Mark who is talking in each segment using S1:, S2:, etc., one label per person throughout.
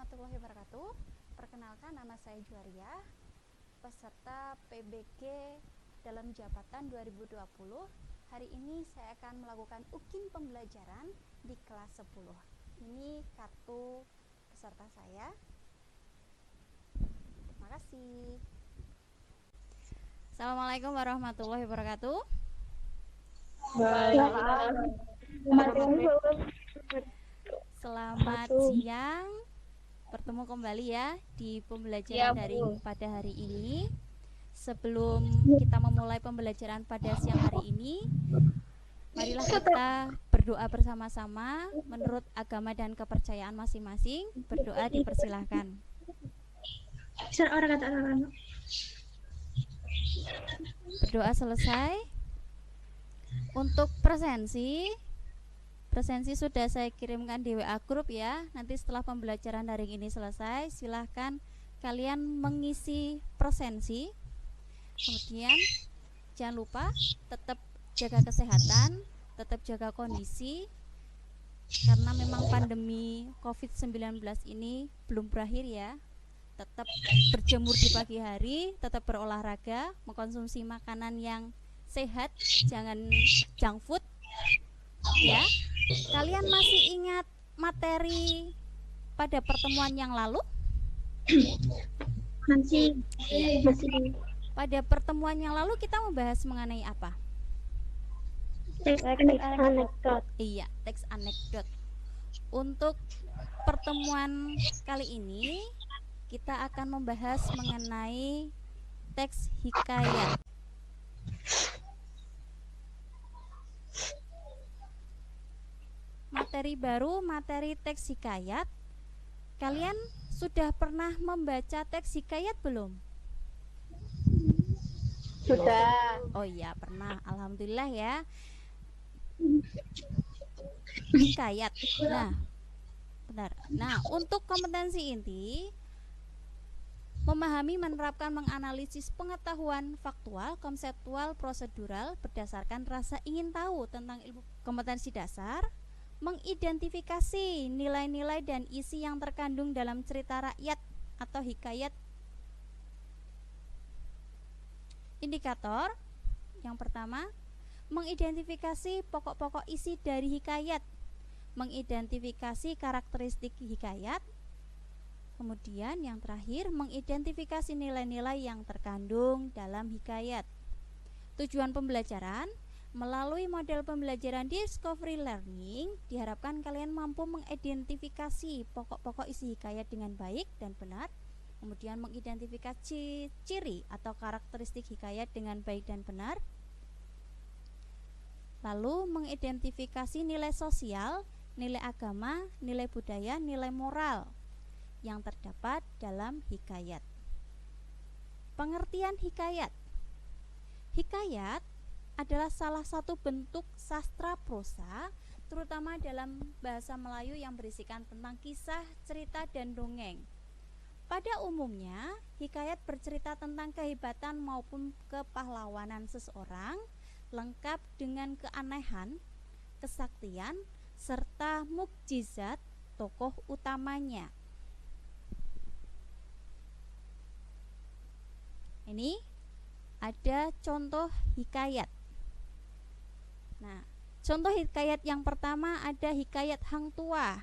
S1: warahmatullahi wabarakatuh. Perkenalkan, nama saya Juwaria, peserta PBG dalam jabatan 2020. Hari ini saya akan melakukan ukin pembelajaran di kelas 10. Ini kartu peserta saya. Terima kasih. Assalamualaikum warahmatullahi wabarakatuh. Selamat siang. Bertemu kembali ya di pembelajaran daring pada hari ini. Sebelum kita memulai pembelajaran pada siang hari ini, marilah kita berdoa bersama-sama menurut agama dan kepercayaan masing-masing. Berdoa dipersilahkan. Berdoa selesai. Untuk presensi sudah saya kirimkan di WA grup ya. Nanti setelah pembelajaran daring ini selesai, silahkan kalian mengisi presensi. Kemudian jangan lupa tetap jaga kesehatan, tetap jaga kondisi, karena memang pandemi COVID-19 ini belum berakhir ya. Tetap berjemur di pagi hari, tetap berolahraga, mengkonsumsi makanan yang sehat, jangan junk food ya. Kalian masih ingat materi pada pertemuan yang lalu?
S2: Masih.
S1: Pada pertemuan yang lalu kita membahas mengenai apa?
S2: Teks anekdot.
S1: Iya, teks anekdot. Untuk pertemuan kali ini kita akan membahas mengenai teks hikayat. Materi baru, materi teks hikayat. Kalian sudah pernah membaca teks hikayat belum?
S2: Sudah.
S1: Oh iya, pernah. Alhamdulillah ya. Hikayat. Nah, benar. Nah, untuk kompetensi inti, memahami, menerapkan, menganalisis pengetahuan faktual, konseptual, prosedural berdasarkan rasa ingin tahu tentang ilmu kompetensi dasar, mengidentifikasi nilai-nilai dan isi yang terkandung dalam cerita rakyat atau hikayat. Indikator yang pertama, mengidentifikasi pokok-pokok isi dari hikayat, mengidentifikasi karakteristik hikayat. Kemudian yang terakhir, mengidentifikasi nilai-nilai yang terkandung dalam hikayat. Tujuan pembelajaran: melalui model pembelajaran discovery learning, diharapkan kalian mampu mengidentifikasi pokok-pokok isi hikayat dengan baik dan benar, kemudian mengidentifikasi ciri atau karakteristik hikayat dengan baik dan benar, lalu mengidentifikasi nilai sosial, nilai agama, nilai budaya, nilai moral yang terdapat dalam hikayat. Pengertian hikayat. Hikayat adalah salah satu bentuk sastra prosa, terutama dalam bahasa Melayu yang berisikan tentang kisah, cerita, dan dongeng. Pada umumnya, hikayat bercerita tentang kehebatan maupun kepahlawanan seseorang, lengkap dengan keanehan, kesaktian, serta mukjizat tokoh utamanya. Ini ada contoh hikayat. Nah, contoh hikayat yang pertama ada hikayat Hang Tuah.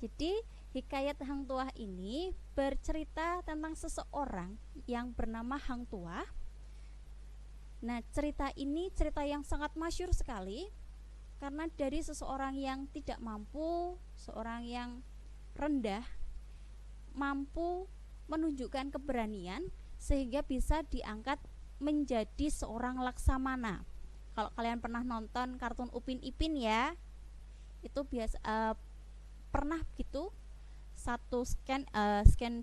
S1: Jadi, hikayat Hang Tuah ini bercerita tentang seseorang yang bernama Hang Tuah. Nah, cerita ini cerita yang sangat masyhur sekali karena dari seseorang yang tidak mampu, seorang yang rendah, mampu menunjukkan keberanian sehingga bisa diangkat menjadi seorang laksamana. Kalau kalian pernah nonton kartun Upin Ipin ya, itu biasa pernah gitu satu scan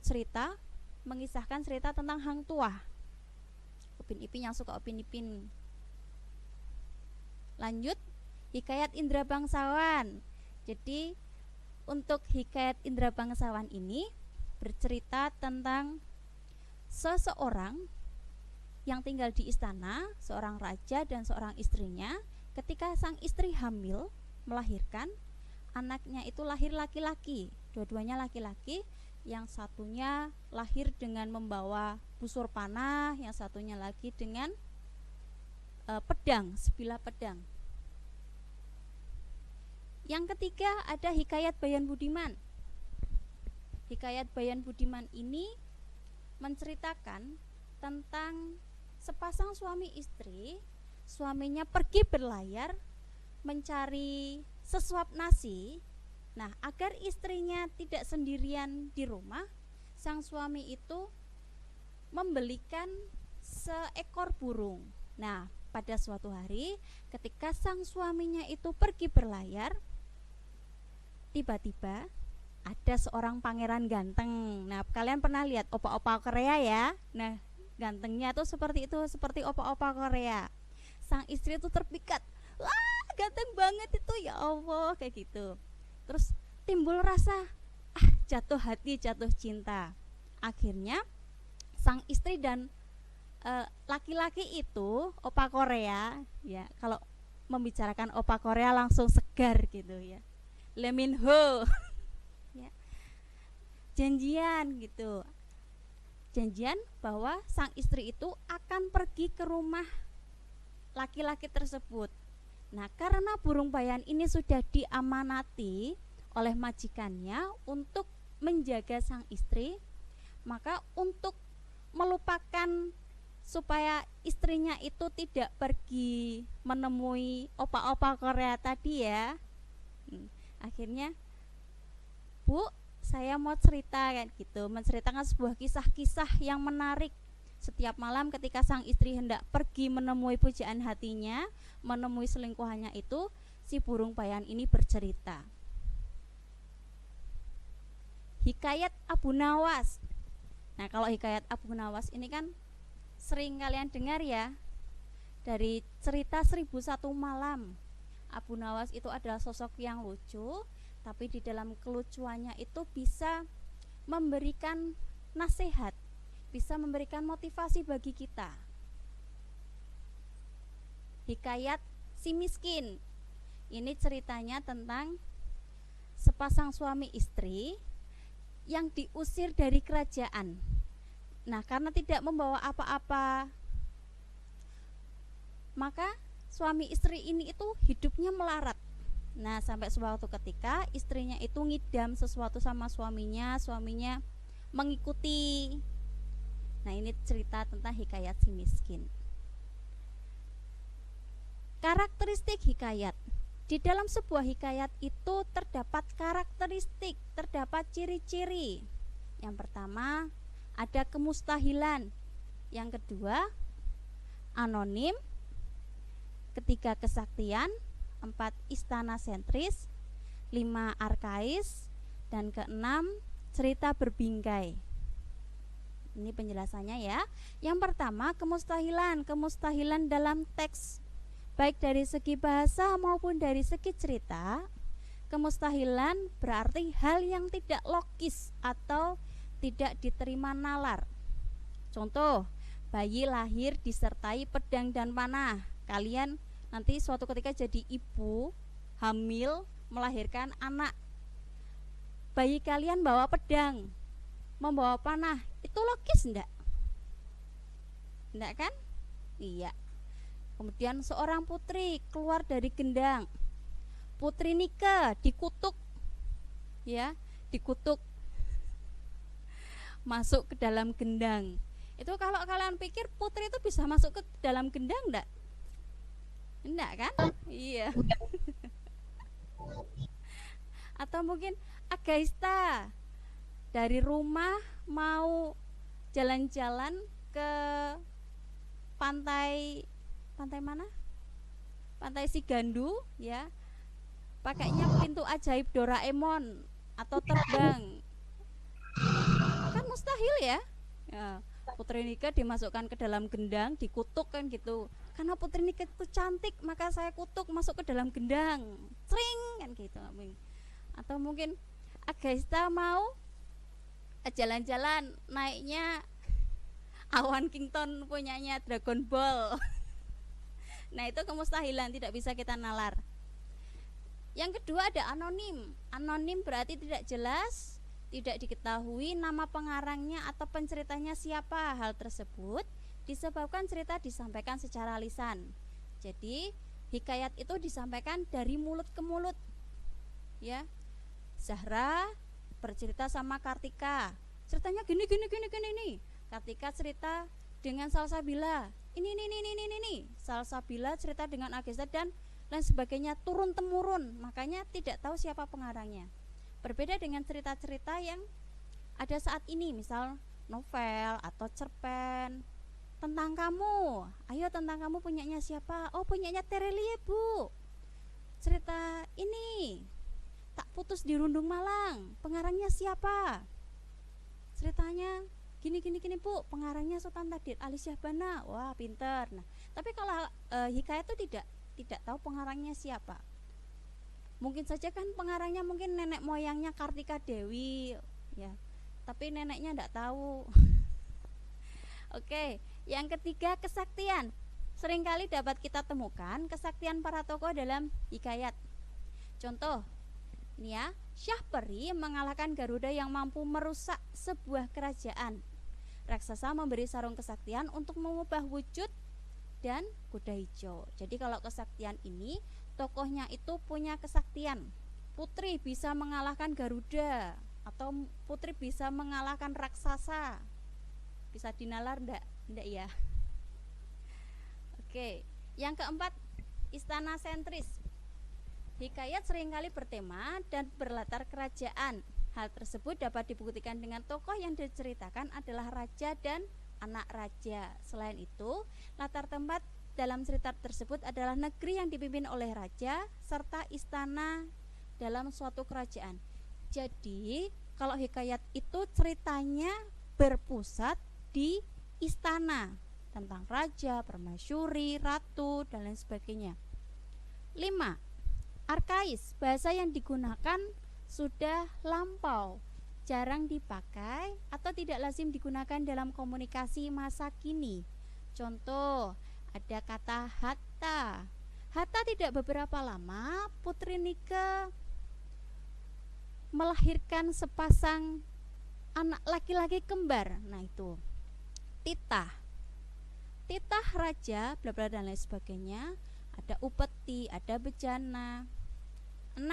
S1: cerita mengisahkan cerita tentang Hang Tuah. Upin Ipin yang suka Upin Ipin. Lanjut, hikayat Indra Bangsawan. Jadi untuk hikayat Indra Bangsawan ini bercerita tentang seseorang yang tinggal di istana, seorang raja dan seorang istrinya. Ketika sang istri hamil melahirkan, anaknya itu lahir laki-laki. dua-duanya laki-laki. Yang satunya lahir dengan membawa busur panah, yang satunya lagi dengan pedang, sebilah pedang. Yang ketiga ada Hikayat Bayan Budiman. Hikayat Bayan Budiman ini menceritakan tentang sepasang suami istri. Suaminya pergi berlayar mencari sesuap nasi. Nah, agar istrinya tidak sendirian di rumah, sang suami itu membelikan seekor burung. Nah, pada suatu hari ketika sang suaminya itu pergi berlayar, tiba-tiba ada seorang pangeran ganteng. Nah, kalian pernah lihat opa-opa Korea ya? Nah, gantengnya tuh seperti itu, seperti opa-opa Korea. Sang istri itu terpikat, wah ganteng banget itu, ya Allah, kayak gitu. Terus timbul rasa jatuh hati, jatuh cinta. Akhirnya sang istri dan laki-laki itu, opa Korea ya, kalau membicarakan opa Korea langsung segar gitu ya, Lee Min Ho ya, janjian gitu, janjian bahwa sang istri itu akan pergi ke rumah laki-laki tersebut. Nah, karena burung bayan ini sudah diamanati oleh majikannya untuk menjaga sang istri, maka untuk melupakan supaya istrinya itu tidak pergi menemui opa-opa Korea tadi ya, akhirnya, Bu, saya mau cerita kan gitu, menceritakan sebuah kisah-kisah yang menarik. Setiap malam ketika sang istri hendak pergi menemui pujaan hatinya, menemui selingkuhannya itu, si burung bayan ini bercerita. Hikayat Abu Nawas. Nah, kalau Hikayat Abu Nawas ini kan sering kalian dengar ya, dari cerita 1001 malam. Abu Nawas itu adalah sosok yang lucu, tapi di dalam kelucuannya itu bisa memberikan nasihat, bisa memberikan motivasi bagi kita. Hikayat Si Miskin. Ini ceritanya tentang sepasang suami istri yang diusir dari kerajaan. Nah, karena tidak membawa apa-apa, maka suami istri ini itu hidupnya melarat. Nah, sampai suatu ketika istrinya itu ngidam sesuatu sama suaminya, suaminya mengikuti. Nah, ini cerita tentang Hikayat Si Miskin. Karakteristik hikayat. Di dalam sebuah hikayat itu terdapat karakteristik, terdapat ciri-ciri. Yang pertama, ada kemustahilan. Yang kedua, anonim. Ketiga, kesaktian. 4, istana sentris. 5, arkais. Dan keenam, cerita berbingkai. Ini penjelasannya ya. Yang pertama, kemustahilan. Kemustahilan dalam teks, baik dari segi bahasa maupun dari segi cerita. Kemustahilan berarti hal yang tidak logis atau tidak diterima nalar. Contoh, bayi lahir disertai pedang dan panah. Kalian nanti suatu ketika jadi ibu hamil melahirkan anak, bayi kalian bawa pedang, membawa panah, itu logis enggak? Enggak kan? Iya. Kemudian seorang putri keluar dari gendang, putri Nike dikutuk ya, dikutuk masuk ke dalam gendang. Itu kalau kalian pikir putri itu bisa masuk ke dalam gendang enggak? Enggak kan? Iya. Atau mungkin Agaista dari rumah mau jalan-jalan ke pantai mana? Pantai Sigandu ya. Pakainya pintu ajaib Doraemon atau terbang. Kan mustahil ya. Ya, Putri Nike dimasukkan ke dalam gendang, dikutuk kan gitu. Karena Putri Nike itu cantik, maka saya kutuk masuk ke dalam gendang. Sering kan gitu. Atau mungkin Agaista mau jalan-jalan naiknya awan Kington punyanya Dragon Ball. Nah, itu kemustahilan, tidak bisa kita nalar. Yang kedua ada anonim. Anonim berarti tidak jelas, tidak diketahui nama pengarangnya atau penceritanya siapa. Hal tersebut disebabkan cerita disampaikan secara lisan. Jadi hikayat itu disampaikan dari mulut ke mulut. Ya. Zahra bercerita sama Kartika. Ceritanya gini nih. Kartika cerita dengan Salsabila. Ini. Salsabila cerita dengan Agesta dan lain sebagainya, turun temurun, makanya tidak tahu siapa pengarangnya. Berbeda dengan cerita-cerita yang ada saat ini, misal novel atau cerpen tentang kamu. Ayo, tentang kamu punyanya siapa? Oh, punyanya Terelie, Bu. Cerita ini Tak Putus di Rundung Malang, pengarangnya siapa? Ceritanya gini Bu, pengarangnya Sultan Tadir Ali Syahbana. Wah, pinter. Nah, tapi kalau hikayat itu tidak tahu pengarangnya siapa. Mungkin saja kan pengarangnya mungkin nenek moyangnya Kartika Dewi, ya. Tapi neneknya tidak tahu. Oke, yang ketiga kesaktian. Seringkali dapat kita temukan kesaktian para tokoh dalam hikayat. Contoh, ini ya, Syahperi mengalahkan Garuda yang mampu merusak sebuah kerajaan. Raksasa memberi sarung kesaktian untuk mengubah wujud dan kuda hijau. Jadi kalau kesaktian ini, tokohnya itu punya kesaktian. Putri bisa mengalahkan Garuda, atau putri bisa mengalahkan raksasa. Bisa dinalar enggak ya? Oke, yang keempat, istana sentris. Hikayat seringkali bertema dan berlatar kerajaan. Hal tersebut dapat dibuktikan dengan tokoh yang diceritakan adalah raja dan anak raja. Selain itu, latar tempat dalam cerita tersebut adalah negeri yang dipimpin oleh raja serta istana dalam suatu kerajaan. Jadi, kalau hikayat itu ceritanya berpusat di istana, tentang raja, permaisuri, ratu, dan lain sebagainya. 5. Arkais, bahasa yang digunakan sudah lampau, jarang dipakai atau tidak lazim digunakan dalam komunikasi masa kini. Contoh, ada kata hatta. Hatta tidak beberapa lama Putri Nike melahirkan sepasang anak laki-laki kembar. Nah itu titah raja, bla bla dan lain sebagainya. Ada upeti, ada bejana. 6.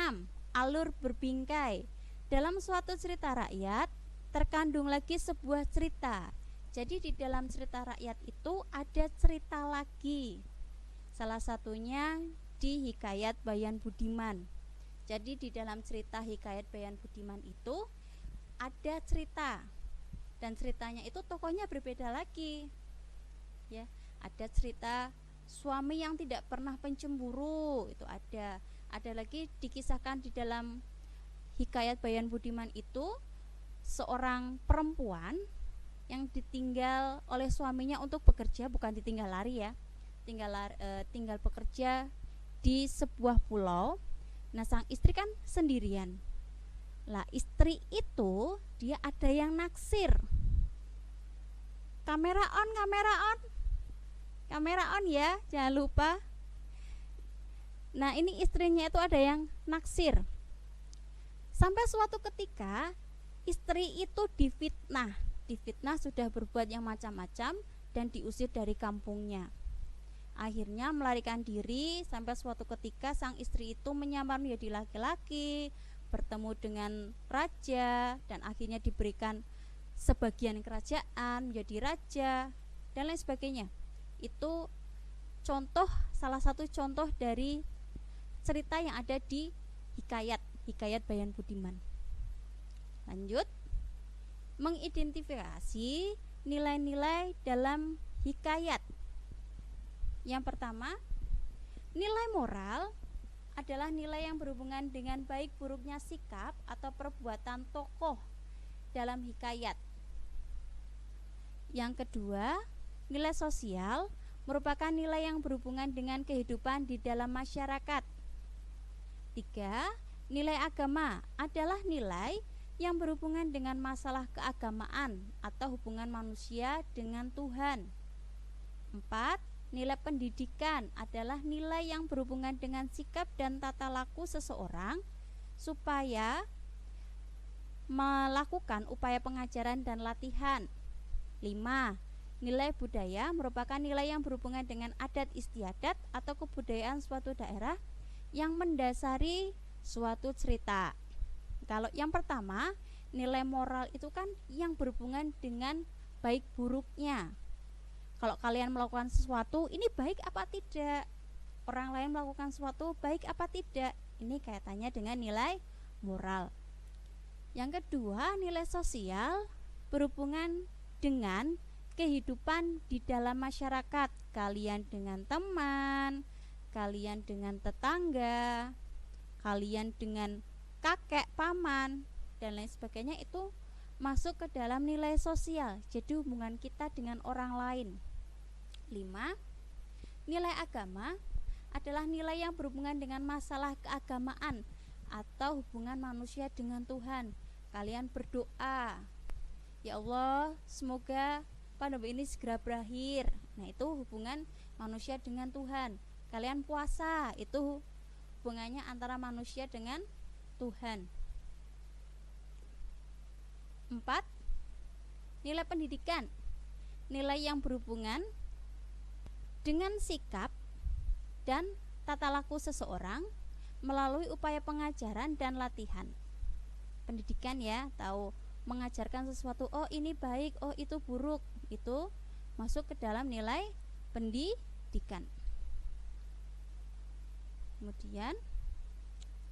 S1: Alur berbingkai. Dalam suatu cerita rakyat terkandung lagi sebuah cerita. Jadi di dalam cerita rakyat itu ada cerita lagi. Salah satunya di Hikayat Bayan Budiman. Jadi di dalam cerita Hikayat Bayan Budiman itu ada cerita, dan ceritanya itu tokohnya berbeda lagi. Ya, ada cerita suami yang tidak pernah pencemburu, itu ada lagi dikisahkan di dalam Hikayat Bayan Budiman itu seorang perempuan yang ditinggal oleh suaminya untuk bekerja, bukan ditinggal lari ya, tinggal bekerja di sebuah pulau. Nah, sang istri kan sendirian. Lah, istri itu dia ada yang naksir. Kamera on ya, jangan lupa. Nah, ini istrinya itu ada yang naksir. Sampai suatu ketika istri itu difitnah sudah berbuat yang macam-macam dan diusir dari kampungnya. Akhirnya melarikan diri, sampai suatu ketika sang istri itu menyamar menjadi laki-laki, bertemu dengan raja, dan akhirnya diberikan sebagian kerajaan menjadi raja dan lain sebagainya. Itu salah satu contoh dari cerita yang ada di Hikayat Bayan Budiman. Lanjut, mengidentifikasi nilai-nilai dalam hikayat. Yang pertama, nilai moral adalah nilai yang berhubungan dengan baik buruknya sikap atau perbuatan tokoh dalam hikayat. Yang kedua, nilai sosial merupakan nilai yang berhubungan dengan kehidupan di dalam masyarakat. 3. Nilai agama adalah nilai yang berhubungan dengan masalah keagamaan atau hubungan manusia dengan Tuhan. 4. Nilai pendidikan adalah nilai yang berhubungan dengan sikap dan tata laku seseorang supaya melakukan upaya pengajaran dan latihan. 5. Nilai budaya merupakan nilai yang berhubungan dengan adat istiadat atau kebudayaan suatu daerah yang mendasari suatu cerita. Kalau yang pertama, nilai moral itu kan yang berhubungan dengan baik buruknya. Kalau kalian melakukan sesuatu, ini baik apa tidak? Orang lain melakukan sesuatu, baik apa tidak? Ini kaitannya dengan nilai moral. Yang kedua, nilai sosial berhubungan dengan kehidupan di dalam masyarakat. Kalian dengan teman, kalian dengan tetangga, kalian dengan kakek, paman, dan lain sebagainya, itu masuk ke dalam nilai sosial. Jadi hubungan kita dengan orang lain. 5. Nilai agama adalah nilai yang berhubungan dengan masalah keagamaan atau hubungan manusia dengan Tuhan. Kalian berdoa, ya Allah, semoga pandemi ini segera berakhir. Nah, itu hubungan manusia dengan Tuhan. Kalian puasa, itu hubungannya antara manusia dengan Tuhan. 4. Nilai pendidikan, nilai yang berhubungan dengan sikap dan tata laku seseorang melalui upaya pengajaran dan latihan. Pendidikan ya, tahu mengajarkan sesuatu, oh ini baik, oh itu buruk, itu masuk ke dalam nilai pendidikan. Kemudian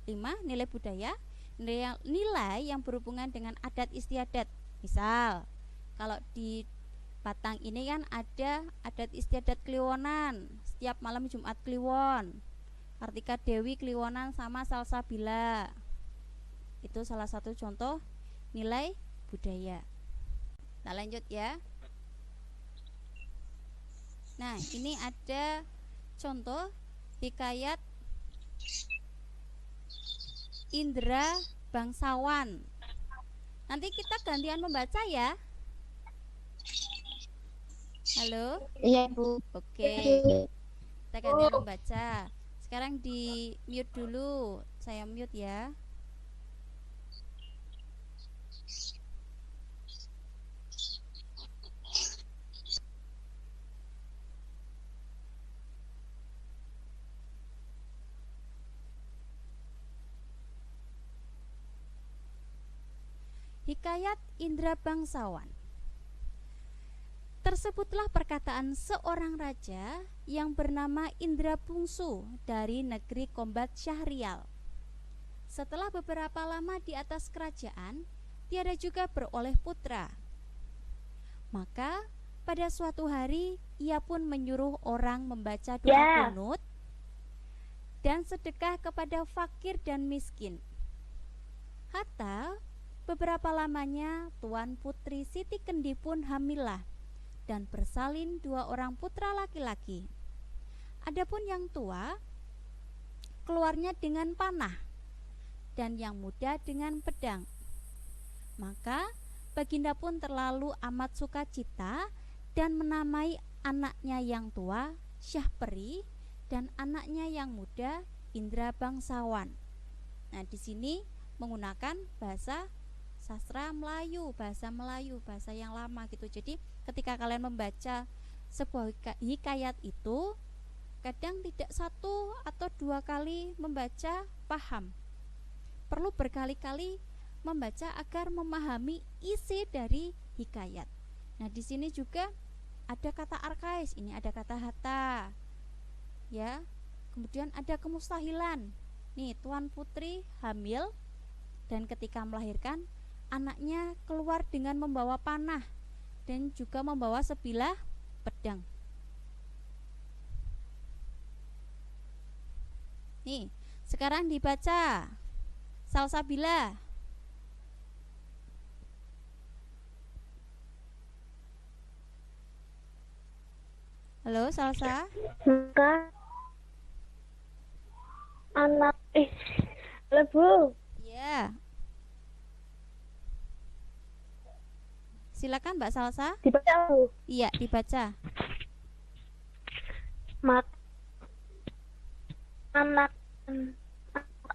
S1: 5. Nilai budaya, nilai yang berhubungan dengan adat istiadat. Misal, kalau di Batang ini kan ada adat istiadat Kliwonan, setiap malam Jumat Kliwon, Kartika Dewi Kliwonan sama Salsabila. Itu salah satu contoh nilai budaya. Nah, lanjut ya. Nah, ini ada contoh hikayat Indra Bangsawan. Nanti kita gantian membaca ya. Halo?
S2: Iya, Bu.
S1: Oke. Kita gantian membaca. Sekarang di mute dulu. Saya mute ya. Hikayat Indra Bangsawan. Tersebutlah perkataan seorang raja yang bernama Indra Bungsu dari negeri Kombat Syahrial. Setelah beberapa lama di atas kerajaan, tiada juga beroleh putra. Maka pada suatu hari ia pun menyuruh orang membaca doa kunut dan sedekah kepada fakir dan miskin. Hatta beberapa lamanya Tuan Putri Siti Kendi pun hamillah dan bersalin 2 orang putra laki-laki. Adapun yang tua keluarnya dengan panah dan yang muda dengan pedang. Maka Baginda pun terlalu amat sukacita dan menamai anaknya yang tua Syahperi dan anaknya yang muda Indra Bangsawan. Nah, di sini menggunakan bahasa sastra Melayu, bahasa yang lama gitu. Jadi ketika kalian membaca sebuah hikayat itu, kadang tidak 1 atau 2 kali membaca paham. Perlu berkali-kali membaca agar memahami isi dari hikayat. Nah, di sini juga ada kata arkais, ini ada kata hatta. Ya. Kemudian ada kemustahilan. Nih, Tuan Putri hamil dan ketika melahirkan anaknya keluar dengan membawa panah dan juga membawa sebilah pedang. Nih, sekarang dibaca Salsabila. Halo, Salsa.
S2: Maka anak lebu.
S1: Ya. Silakan Mbak Salsa.
S2: Dibaca, Bu.
S1: Iya, dibaca.
S2: Maka anak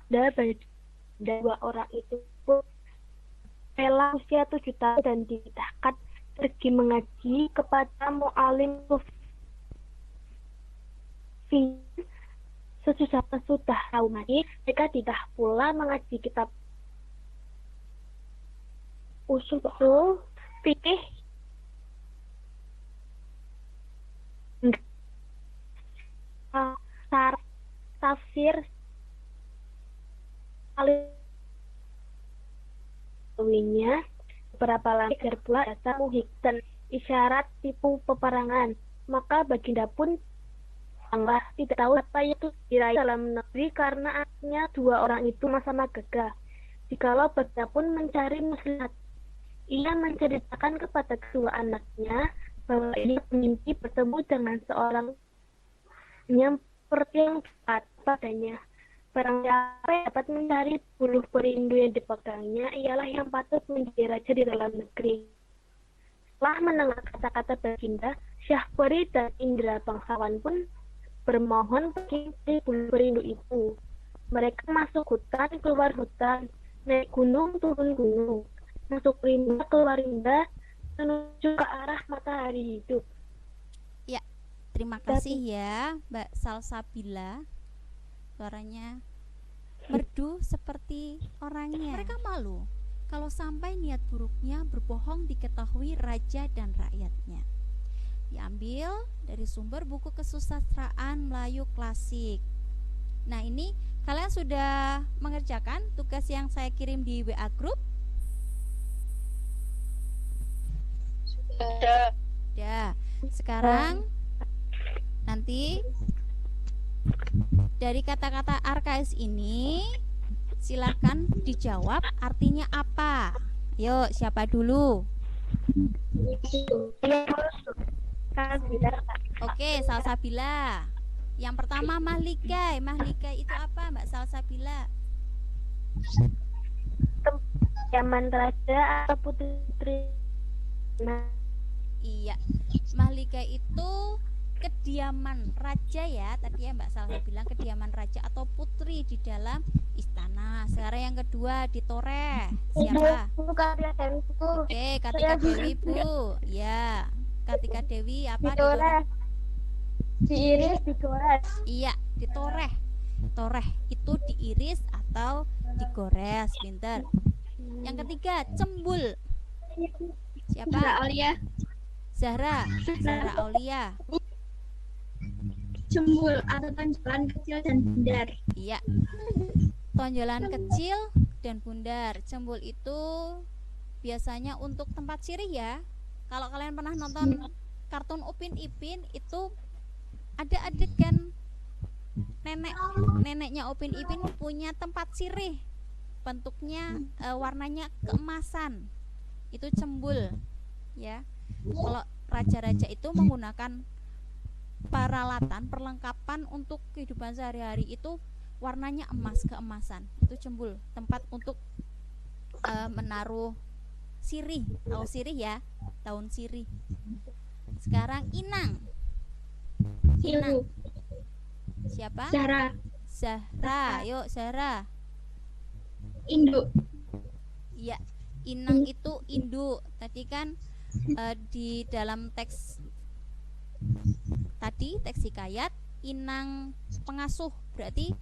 S2: ada dua orang itu pun rela usia 7 tahun dan dititahkan pergi mengaji kepada mu'alim sufi. Sesudah tahu ngaji, mereka tidak pula mengaji kitab usul fikih, tafsir, aliwinya beberapa lagi agar pula data muhik dan isyarat tipu peperangan. Maka baginda pun Allah tidak tahu apa itu diraih dalam negeri karena akhirnya dua orang itu sama-sama gagah. Jikalau baginda pun mencari muslihat, ia menceritakan kepada kedua anaknya bahwa ia mimpi bertemu dengan seorang yang seperti yang tepat padanya. Barang siapa yang dapat mencari buluh perindu yang dipegangnya, ialah yang patut menjadi raja di dalam negeri. Setelah mendengar kata-kata baginda, Syahperi dan Indra bangsawan pun bermohon pergi buluh perindu itu. Mereka masuk hutan, keluar hutan, naik gunung, turun gunung, masuk rimba, keluar rimba, menuju ke arah matahari hidup.
S1: Ya, terima kasih ya Mbak Salsabila. Suaranya merdu seperti orangnya. Mereka malu kalau sampai niat buruknya berbohong diketahui raja dan rakyatnya. Diambil dari sumber buku kesusastraan Melayu klasik. Nah, ini kalian sudah mengerjakan tugas yang saya kirim di WA group? Sudah. Sekarang nanti dari kata-kata arkais ini silakan dijawab artinya apa. Yuk, siapa dulu? Oke, Salsabila. Yang pertama mahligai. Mahligai itu apa, Mbak Salsabila?
S2: Zaman raja atau putri.
S1: Iya, mahligai itu kediaman raja ya. Tadi ya Mbak Salsa bilang kediaman raja atau putri di dalam istana. Sekarang yang kedua ditoreh. Siapa? Oke, Kartika Dewi Bu. Ya, Kartika Dewi apa? Ditoreh.
S2: Diiris, digores.
S1: Iya, ditoreh. Toreh itu diiris atau digores. Pinter. Yang ketiga cembul. Siapa? Zahra Aulia.
S3: Cembul atau tonjolan kecil dan bundar.
S1: Iya, tonjolan kecil dan bundar. Cembul itu biasanya untuk tempat sirih ya. Kalau kalian pernah nonton kartun Upin Ipin, itu ada adegan neneknya Upin Ipin punya tempat sirih, bentuknya warnanya keemasan. Itu cembul ya. Kalau raja-raja itu menggunakan perlengkapan untuk kehidupan sehari-hari itu warnanya emas, keemasan. Itu cembul, tempat untuk menaruh sirih. Tahu sirih ya? Daun sirih. Sekarang inang. Inang. Siapa? Zahra. Yuk Zahra.
S3: Induk.
S1: Iya, inang itu induk. Tadi kan di dalam teks tadi teks hikayat inang pengasuh, berarti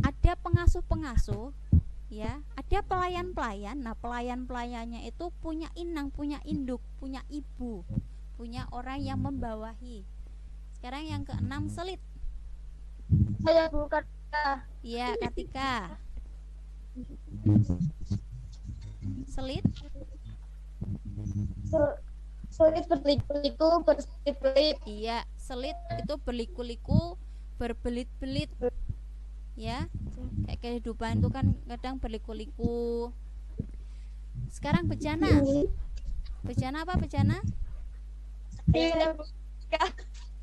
S1: ada pengasuh-pengasuh ya, ada pelayan-pelayan. Nah, pelayan-pelayannya itu punya inang, punya induk, punya ibu, punya orang yang membawahi. Sekarang yang keenam selit.
S2: Saya bukan.
S1: Iya, Kartika. Selit.
S3: Selit berliku-liku, berselit-belit.
S1: Iya, selit itu berliku-liku, berbelit-belit. Ya, kayak kehidupan itu kan kadang berliku-liku. Sekarang bejana. Bejana apa bejana?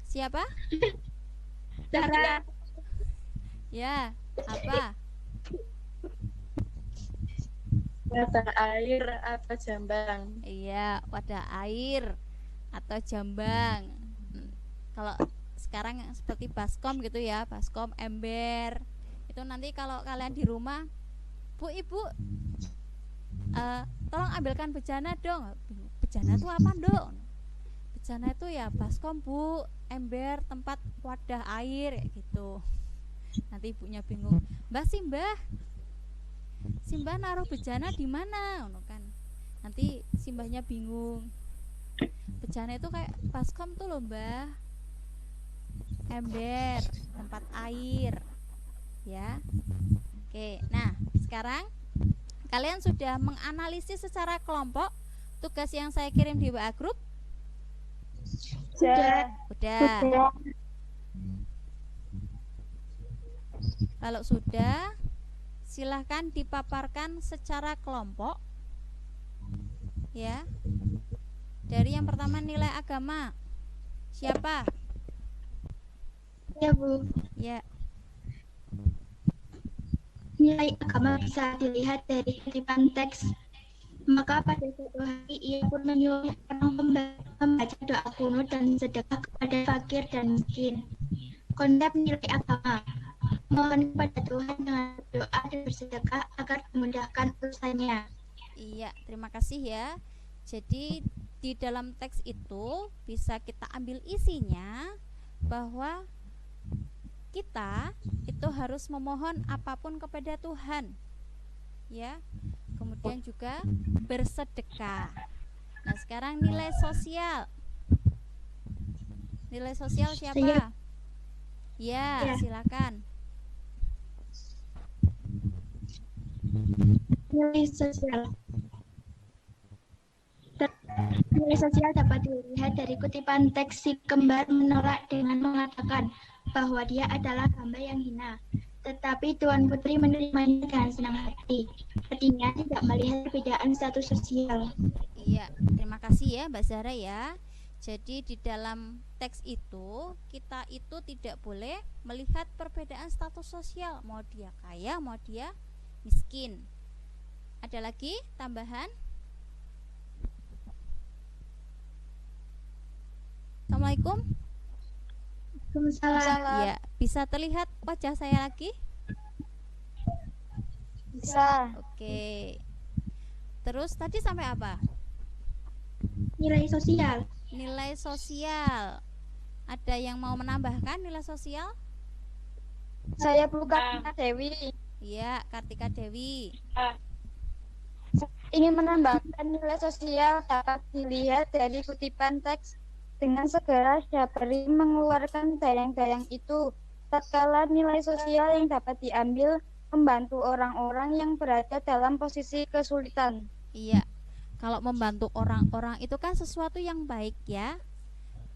S1: Siapa?
S3: Zahra.
S1: Ya, apa?
S3: Wadah air atau jambang.
S1: Iya, wadah air atau jambang. Kalau sekarang seperti baskom gitu ya, baskom, ember. Itu nanti kalau kalian di rumah, Bu, Ibu, tolong ambilkan bejana dong. Bejana itu apa dong? Bejana itu ya baskom, Bu, ember, tempat wadah air kayak gitu. Nanti ibunya bingung, Mbah Simbah naruh bejana di mana? Kan. Nanti simbahnya bingung. Bejana itu kayak baskom tuh loh, Mbah. Ember, tempat air. Ya. Oke, nah, sekarang kalian sudah menganalisis secara kelompok tugas yang saya kirim di WA Group?
S3: Sudah.
S1: Udah. Kalau sudah, silahkan dipaparkan secara kelompok. Ya. Dari yang pertama nilai agama. Siapa?
S3: Ya, Bu.
S1: Ya.
S3: Nilai agama bisa dilihat dari kutipan teks. Maka pada suatu hari ia pun menyuruh orang membaca doa kunut dan sedekah kepada fakir dan miskin. Konsep nilai agama: mohon kepada Tuhan dengan doa dan bersedekah agar memudahkan urusannya.
S1: Iya, terima kasih ya. Jadi di dalam teks itu bisa kita ambil isinya bahwa kita itu harus memohon apapun kepada Tuhan. Ya. Kemudian juga bersedekah. Nah, sekarang nilai sosial. Nilai sosial siapa? Ya, silakan.
S3: Nilai sosial. Nilai sosial dapat dilihat dari kutipan teks. Si kembar menolak dengan mengatakan bahwa dia adalah hamba yang hina. Tetapi Tuan Putri menerimanya dengan senang hati. Artinya tidak melihat perbedaan status sosial.
S1: Iya, terima kasih ya Mbak Zahra ya. Jadi di dalam teks itu kita itu tidak boleh melihat perbedaan status sosial, mau dia kaya, mau dia miskin. Ada lagi tambahan? Assalamualaikum.
S3: Waalaikumsalam.
S1: Ya, bisa terlihat wajah saya lagi?
S3: Bisa.
S1: Oke. Terus tadi sampai apa?
S3: Nilai sosial.
S1: Nilai sosial. Ada yang mau menambahkan nilai sosial?
S3: Saya bukan Dewi.
S1: Iya, Kartika Dewi.
S3: Ingin menambahkan nilai sosial dapat dilihat dari kutipan teks. Dengan segera Syabari mengeluarkan dayang-dayang itu. Tatkala nilai sosial yang dapat diambil membantu orang-orang yang berada dalam posisi kesulitan.
S1: Iya. Kalau membantu orang-orang itu kan sesuatu yang baik ya.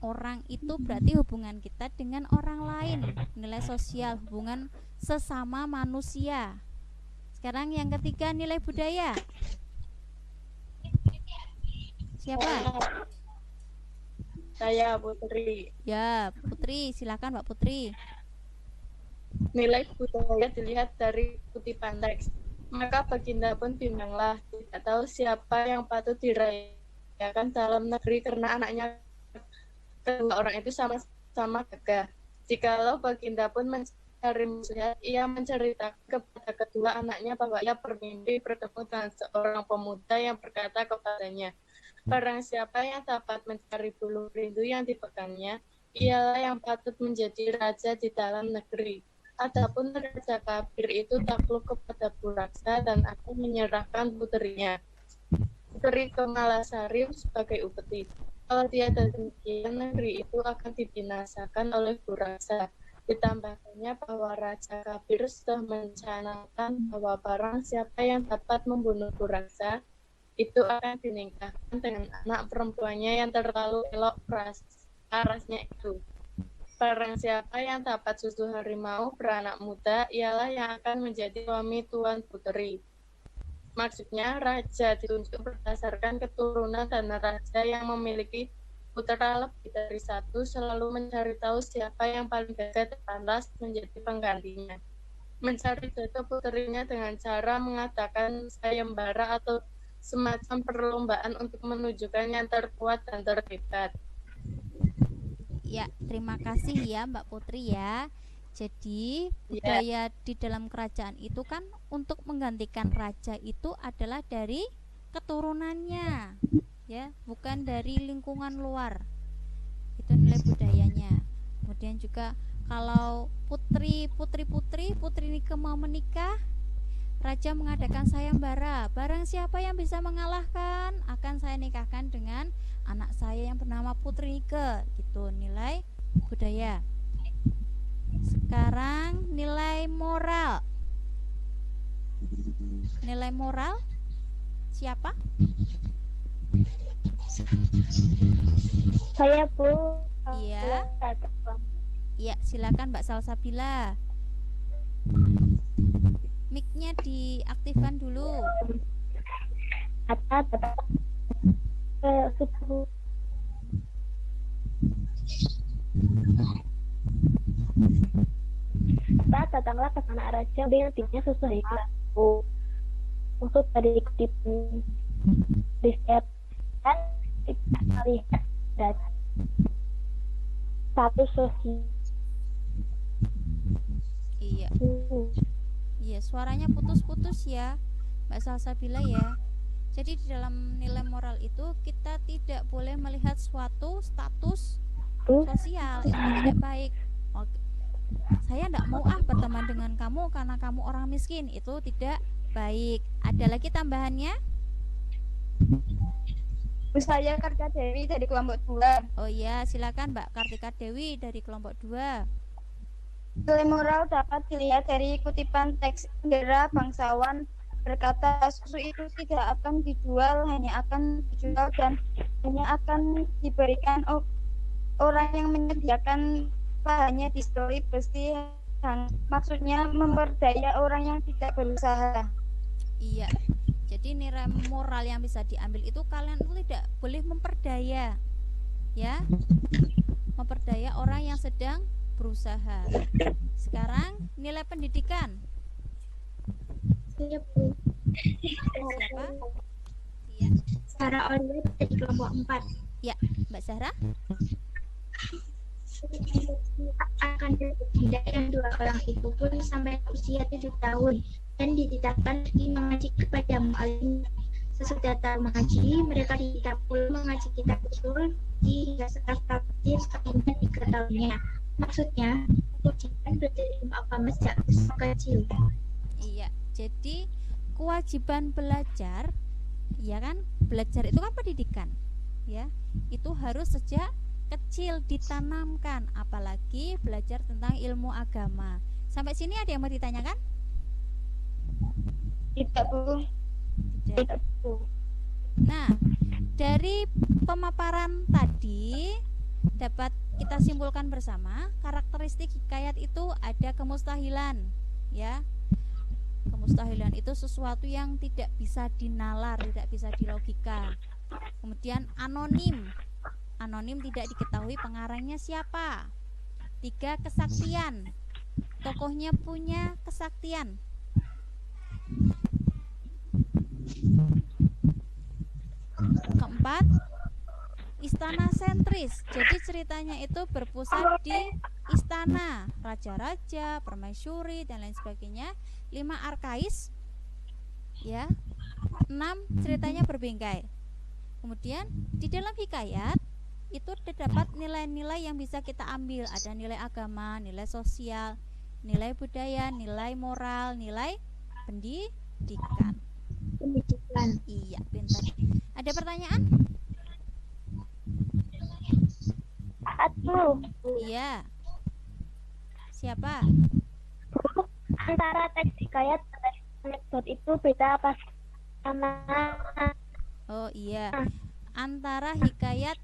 S1: Orang itu berarti hubungan kita dengan orang lain. Nilai sosial, hubungan sesama manusia. Sekarang yang ketiga nilai budaya. Siapa?
S4: Saya Putri.
S1: Ya, Putri, silakan Mbak Putri.
S4: Nilai budaya dilihat dari kutipan teks. Maka Baginda pun bimbanglah, tidak tahu siapa yang patut dirayakan dalam negeri karena anaknya kedua orang itu sama-sama gagah. Jikalau Baginda pun mencari muslihat, ia menceritakan kepada kedua anaknya bahwa ia bermimpi bertemu dengan seorang pemuda yang berkata kepadanya, barang siapa yang dapat mencari bulu rindu yang dipegangnya, ialah yang patut menjadi raja di dalam negeri. Adapun raja kafir itu takluk kepada Buraksa dan akan menyerahkan puterinya, Putri Kemalasari sebagai upeti. Kalau dia demikian, negeri itu akan dibinasakan oleh Buraksa. Ditambahkannya bahwa raja kafir sudah merencanakan bahwa barang siapa yang dapat membunuh Buraksa, itu akan dinikahkan dengan anak perempuannya yang terlalu elok parasnya itu. Barang siapa yang dapat susu harimau beranak muda, ialah yang akan menjadi suami Tuan Putri. Maksudnya, raja ditunjuk berdasarkan keturunan dan raja yang memiliki putra lebih dari satu selalu mencari tahu siapa yang paling gagah dan pantas menjadi penggantinya. Mencari jodoh putrinya dengan cara mengadakan sayembara atau semacam perlombaan untuk menunjukkan yang terkuat dan terhebat.
S1: Ya, terima kasih ya Mbak Putri ya. Jadi budaya di dalam kerajaan itu kan untuk menggantikan raja itu adalah dari keturunannya, ya, bukan dari lingkungan luar. Itu nilai budayanya. Kemudian juga kalau putri Nike mau menikah, raja mengadakan sayembara. Barang siapa yang bisa mengalahkan akan saya nikahkan dengan anak saya yang bernama Putri Nike. Gitu nilai budaya. Sekarang nilai moral. Nilai moral siapa?
S2: Saya, Bu.
S1: Iya. Iya, silakan Mbak Salsabila. Mic-nya diaktifkan dulu.
S2: Sudah. Datanglah ke sana raja dengan timnya sesuai kelasku. Maksud dari kutipan riset dan kita melihat data status sosial.
S1: Iya. Iya, suaranya putus-putus ya Mbak Salsabila ya. Jadi di dalam nilai moral itu kita tidak boleh melihat suatu status sosial, itu tidak baik. Oke. Saya tidak mau berteman dengan kamu karena kamu orang miskin, itu tidak baik. Ada lagi tambahannya?
S5: Saya Kartika Dewi dari kelompok 2.
S1: Oh iya, silakan Mbak Kartika Dewi dari kelompok 2.
S5: Nilai moral dapat dilihat dari kutipan teks bendera bangsawan berkata susu itu tidak akan dijual, hanya akan dijual dan hanya akan diberikan orang yang menyediakan bahannya di story besi, dan maksudnya memperdaya orang yang tidak berusaha.
S1: Iya, jadi nilai moral yang bisa diambil itu kalian itu tidak boleh memperdaya, ya, memperdaya orang yang sedang berusaha. Sekarang nilai pendidikan.
S3: Siapa?
S1: Siapa? Iya.
S3: Sarah Oliver dari kelompok 4.
S1: Ya, Mbak Zahra.
S3: Akan tidak yang 2 orang itu pun sampai usia 7 tahun dan dititahkan pergi mengaji kepada mu'alim. Sesudah tahu mengaji, mereka dititah pula mengaji kitab usul hingga setelah tafsir selama 3 tahunnya. Maksudnya, kewajiban belajar ilmu agama sejak kecil.
S1: Iya, jadi kewajiban belajar, ya kan? Belajar itu kan pendidikan, ya. Itu harus sejak kecil ditanamkan, apalagi belajar tentang ilmu agama. Sampai sini ada yang mau ditanyakan?
S5: Tidak, Bu.
S1: Tidak. Nah, dari pemaparan tadi dapat kita simpulkan bersama, karakteristik hikayat itu ada kemustahilan, ya. Kemustahilan itu sesuatu yang tidak bisa dinalar, tidak bisa dilogika. Kemudian anonim. Anonim tidak diketahui pengarangnya siapa. 3, kesaktian. Tokohnya punya kesaktian. Keempat, istana sentris. Jadi ceritanya itu berpusat di istana, raja-raja, permaisuri dan lain sebagainya. 5, arkais. Ya. 6, ceritanya berbingkai. Kemudian di dalam hikayat itu terdapat nilai-nilai yang bisa kita ambil. Ada nilai agama, nilai sosial, nilai budaya, nilai moral, nilai pendidikan. Iya, pintar. Ada pertanyaan?
S2: Satu.
S1: Iya. Siapa?
S2: Antara teks hikayat dan teks anekdot itu beda apa sama?
S1: Oh iya. Antara hikayat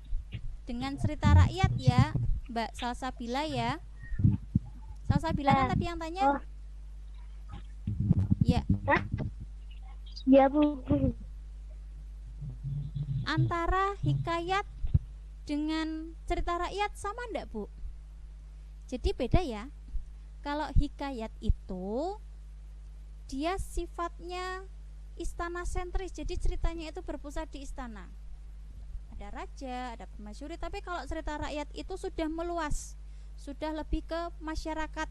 S1: dengan cerita rakyat ya, Mbak Salsabila ya. Salsabila kan tadi yang tanya? Ya.
S2: Ya, Bu.
S1: Antara hikayat dengan cerita rakyat sama enggak, Bu? Jadi beda ya. Kalau hikayat itu dia sifatnya istana sentris, jadi ceritanya itu berpusat di istana. ada raja, ada permaisuri. Tapi kalau cerita rakyat itu sudah meluas, sudah lebih ke masyarakat,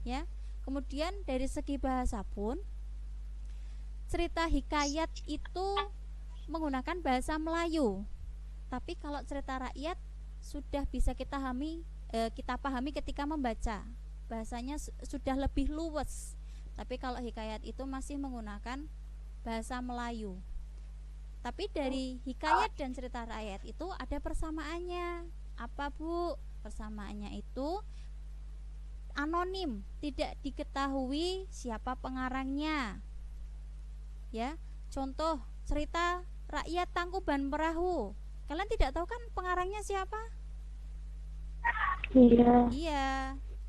S1: ya. Kemudian dari segi bahasa pun, cerita hikayat itu menggunakan bahasa Melayu. Tapi kalau cerita rakyat sudah bisa kita pahami ketika membaca. Bahasanya sudah lebih luwes. Tapi kalau hikayat itu masih menggunakan bahasa Melayu. Tapi dari hikayat dan cerita rakyat itu ada persamaannya. Apa, Bu? Persamaannya itu anonim, tidak diketahui siapa pengarangnya. Ya, contoh cerita rakyat Tangkuban Perahu. Kalian tidak tahu kan pengarangnya siapa?
S2: Iya.
S1: Iya,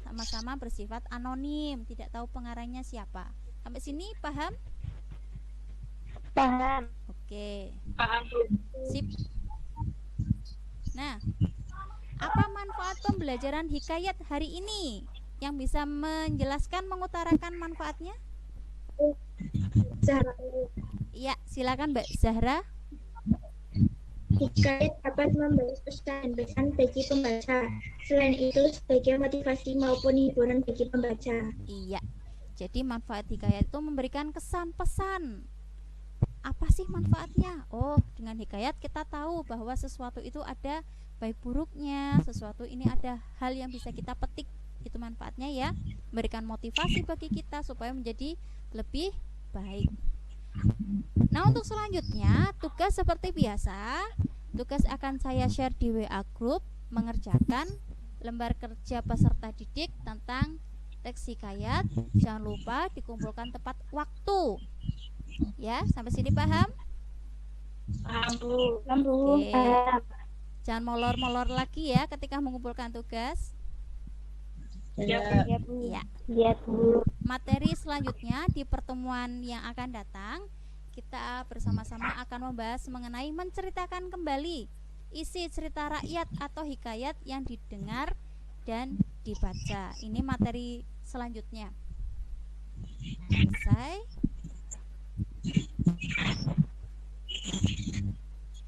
S1: sama-sama bersifat anonim, tidak tahu pengarangnya siapa. Sampai sini paham?
S2: Paham.
S1: Oke,
S4: Paham, Bu.
S1: sip. Nah, apa manfaat pembelajaran hikayat hari ini? Yang bisa menjelaskan, mengutarakan manfaatnya?
S3: Zahra.
S1: Iya, silakan Mbak Zahra.
S3: Hikayat dapat memberi pesan bagi pembaca. Selain itu, sebagai motivasi maupun hiburan bagi pembaca.
S1: Iya, jadi manfaat hikayat itu memberikan kesan pesan. Apa sih manfaatnya? Oh, dengan hikayat kita tahu bahwa sesuatu itu ada baik buruknya, sesuatu ini ada hal yang bisa kita petik. Itu manfaatnya ya, memberikan motivasi bagi kita supaya menjadi lebih baik. Nah, untuk selanjutnya tugas seperti biasa, tugas akan saya share di WA Group, mengerjakan lembar kerja peserta didik tentang teks hikayat. Jangan lupa dikumpulkan tepat waktu. Ya, sampai sini paham?
S4: Paham, Bu.
S1: Oke.
S2: Paham.
S1: Jangan molor-molor lagi ya ketika mengumpulkan tugas.
S4: Ya.
S2: Iya, Bu.
S1: Iya.
S2: Iya, Bu.
S1: Materi selanjutnya di pertemuan yang akan datang, kita bersama-sama akan membahas mengenai menceritakan kembali isi cerita rakyat atau hikayat yang didengar dan dibaca. Ini materi selanjutnya. Selesai.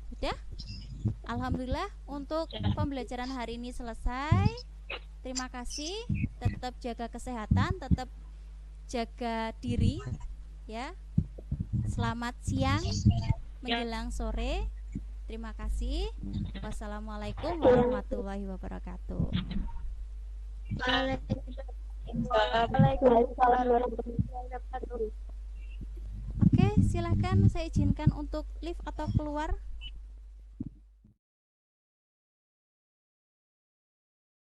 S1: Sudah? Alhamdulillah untuk pembelajaran hari ini selesai. Terima kasih. Tetap jaga kesehatan, tetap jaga diri ya. Selamat siang menjelang sore. Terima kasih. Wassalamualaikum warahmatullahi wabarakatuh.
S2: Waalaikumsalam warahmatullahi wabarakatuh.
S1: Oke, silakan saya izinkan untuk lift atau keluar.